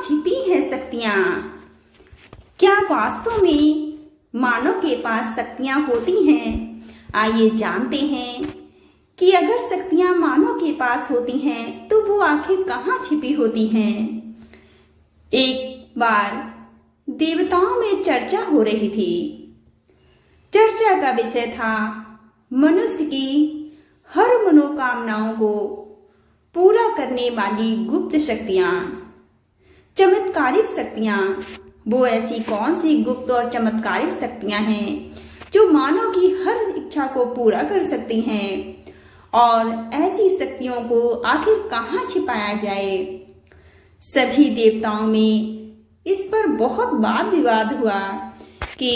छिपी हैं शक्तियां? क्या वास्तव में मानव के पास शक्तियां होती हैं? आइए जानते हैं कि अगर शक्तियां मानव के पास होती हैं तो वो आखिर कहाँ छिपी होती हैं। एक बार देवताओं में चर्चा हो रही थी। चर्चा का विषय था मनुष्य की हर मनोकामनाओं को पूरा करने वाली गुप्त शक्तियां, चमत्कारिक शक्तियां। वो ऐसी कौन सी गुप्त और चमत्कारिक शक्तियां हैं जो मानव की हर इच्छा को पूरा कर सकती हैं, और ऐसी शक्तियों को आखिर कहाँ छिपाया जाए। सभी देवताओं में इस पर बहुत वाद विवाद हुआ कि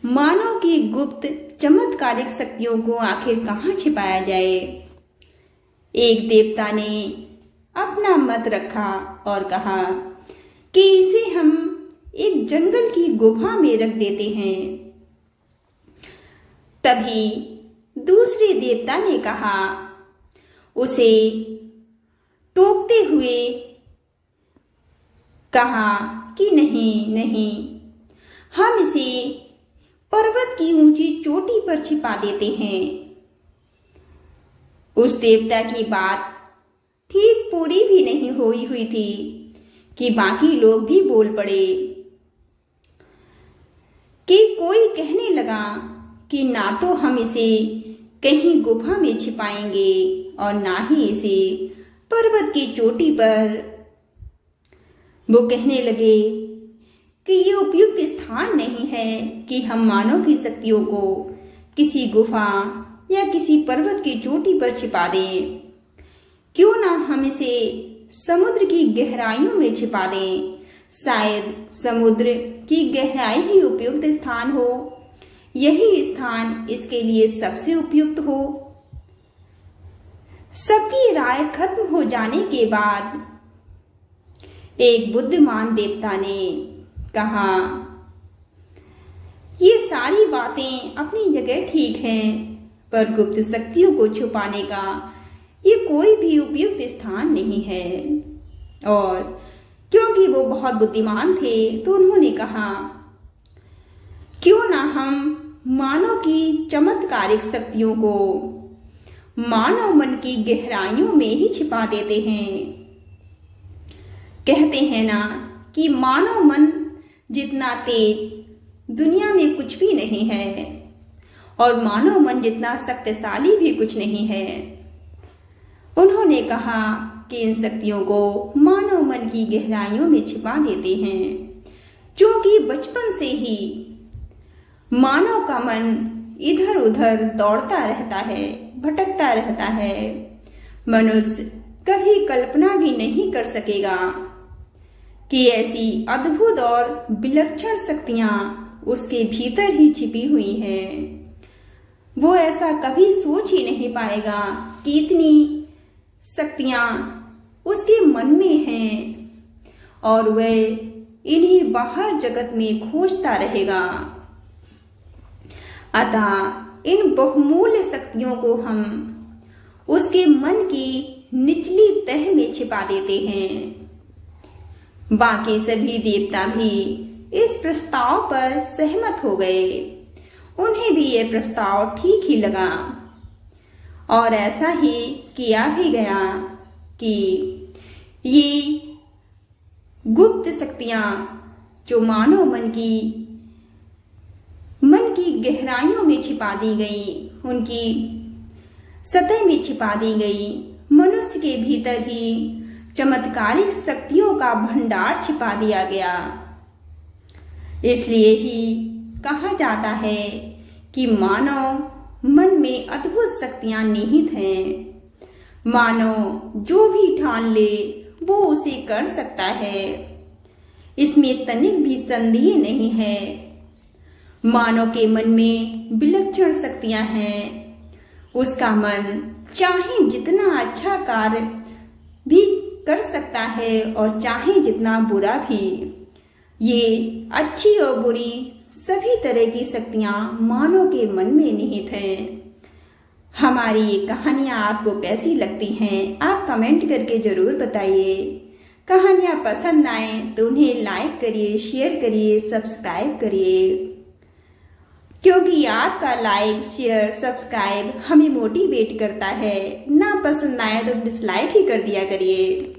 मानव की गुप्त चमत्कारिक शक्तियों को आखिर कहाँ छिपाया जाए। एक देवता ने अपना मत रखा और कहा कि इसे हम एक जंगल की गुफा में रख देते हैं। तभी दूसरे देवता ने कहा, उसे टोकते हुए कहा कि नहीं, हम इसे पर्वत की ऊंची चोटी पर छिपा देते हैं। उस देवता की बात ठीक पूरी भी नहीं हुई थी कि बाकी लोग भी बोल पड़े कि कोई कहने लगा कि ना तो हम इसे कहीं गुफा में छिपाएंगे और ना ही इसे पर्वत की चोटी पर। वो कहने लगे कि ये उपयुक्त स्थान नहीं है कि हम मानव की शक्तियों को किसी गुफा या किसी पर्वत की चोटी पर छिपा दें। क्यों ना हम इसे समुद्र की गहराइयों में छिपा दें। शायद समुद्र की गहराई ही उपयुक्त स्थान हो, यही स्थान इसके लिए सबसे उपयुक्त हो। सबकी राय खत्म हो जाने के बाद एक बुद्धिमान देवता ने कहा, ये सारी बातें अपनी जगह ठीक हैं, पर गुप्त शक्तियों को छुपाने का ये कोई भी उपयुक्त स्थान नहीं है। और क्योंकि वो बहुत बुद्धिमान थे तो उन्होंने कहा, क्यों ना हम मानव की चमत्कारिक शक्तियों को मानव मन की गहराइयों में ही छिपा देते हैं। कहते हैं ना कि मानव मन जितना तेज दुनिया में कुछ भी नहीं है, और मानव मन जितना शक्तिशाली भी कुछ नहीं है। उन्होंने कहा कि इन शक्तियों को मानव मन की गहराइयों में छिपा देते हैं, क्योंकि बचपन से ही मानव का मन इधर उधर दौड़ता रहता है, भटकता रहता है। मनुष्य कभी कल्पना भी नहीं कर सकेगा कि ऐसी अद्भुत और विलक्षण शक्तियां उसके भीतर ही छिपी हुई हैं। वो ऐसा कभी सोच ही नहीं पाएगा कि इतनी शक्तियां उसके मन में हैं, और वह इन्हें बाहर जगत में खोजता रहेगा। अतः इन बहुमूल्य शक्तियों को हम उसके मन की निचली तह में छिपा देते हैं। बाकी सभी देवता भी इस प्रस्ताव पर सहमत हो गए। उन्हें भी यह प्रस्ताव ठीक ही लगा, और ऐसा ही किया भी गया कि ये गुप्त शक्तियां जो मानव मन की गहराइयों में छिपा दी गई, उनकी सतह में छिपा दी गई, मनुष्य के भीतर ही चमत्कारिक शक्तियों का भंडार छिपा दिया गया। इसलिए ही कहा जाता है कि मानव मन में अद्भुत शक्तियां निहित हैं। मानव जो भी ठान ले वो उसे कर सकता है, इसमें तनिक भी संदेह नहीं है। मानव के मन में विलक्षण शक्तियां हैं। उसका मन चाहे जितना अच्छा कार्य भी कर सकता है और चाहे जितना बुरा भी। ये अच्छी और बुरी सभी तरह की शक्तियां मानव के मन में निहित हैं। हमारी ये कहानियां आपको कैसी लगती हैं, आप कमेंट करके जरूर बताइए। कहानियाँ पसंद आए तो उन्हें लाइक करिए, शेयर करिए, सब्सक्राइब करिए, क्योंकि आपका लाइक, शेयर, सब्सक्राइब हमें मोटिवेट करता है। ना पसंद आए तो डिसलाइक ही कर दिया करिए।